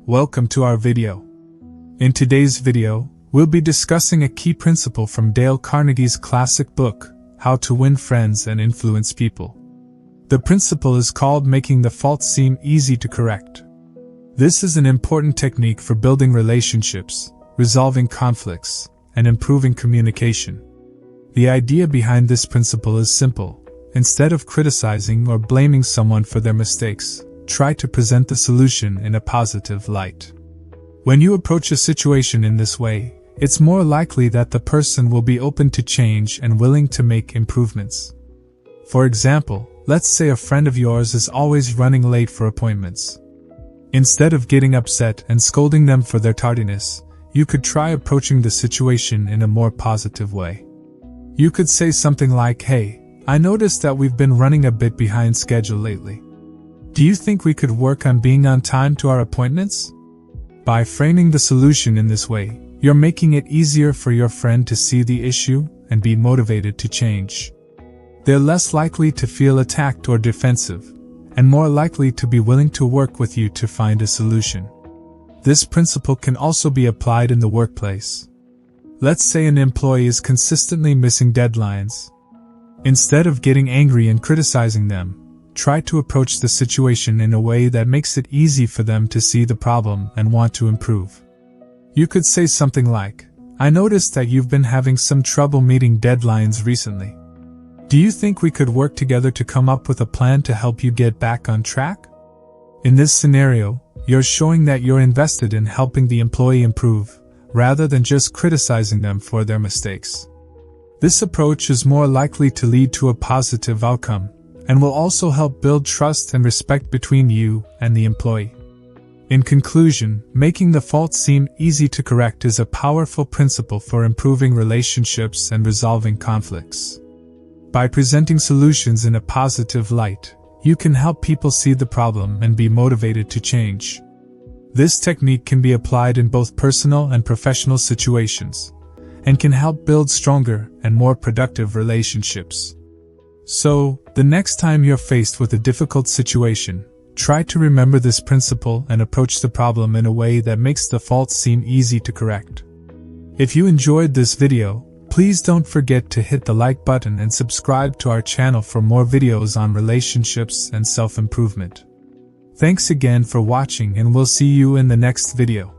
welcome to our video. In today's video, we'll be discussing a key principle from Dale Carnegie's classic book, How to Win Friends and Influence People. The principle is called making the fault seem easy to correct. This is an important technique for building relationships, resolving conflicts, and improving communication. The idea behind this principle is simple. Instead of criticizing or blaming someone for their mistakes, try to present the solution in a positive light. When you approach a situation in this way, it's more likely that the person will be open to change and willing to make improvements. For example, let's say a friend of yours is always running late for appointments. Instead of getting upset and scolding them for their tardiness, you could try approaching the situation in a more positive way. You could say something like, "Hey, I noticed that we've been running a bit behind schedule lately. Do you think we could work on being on time to our appointments?" By framing the solution in this way, you're making it easier for your friend to see the issue and be motivated to change. They're less likely to feel attacked or defensive, and more likely to be willing to work with you to find a solution. This principle can also be applied in the workplace. Let's say an employee is consistently missing deadlines. Instead of getting angry and criticizing them, try to approach the situation in a way that makes it easy for them to see the problem and want to improve. You could say something like, "I noticed that you've been having some trouble meeting deadlines recently. Do you think we could work together to come up with a plan to help you get back on track?" In this scenario, you're showing that you're invested in helping the employee improve, rather than just criticizing them for their mistakes. This approach is more likely to lead to a positive outcome, and will also help build trust and respect between you and the employee. In conclusion, making the fault seem easy to correct is a powerful principle for improving relationships and resolving conflicts. By presenting solutions in a positive light, you can help people see the problem and be motivated to change. This technique can be applied in both personal and professional situations, and can help build stronger and more productive relationships. So, the next time you're faced with a difficult situation, try to remember this principle and approach the problem in a way that makes the fault seem easy to correct. If you enjoyed this video, please don't forget to hit the like button and subscribe to our channel for more videos on relationships and self-improvement. Thanks again for watching, and we'll see you in the next video.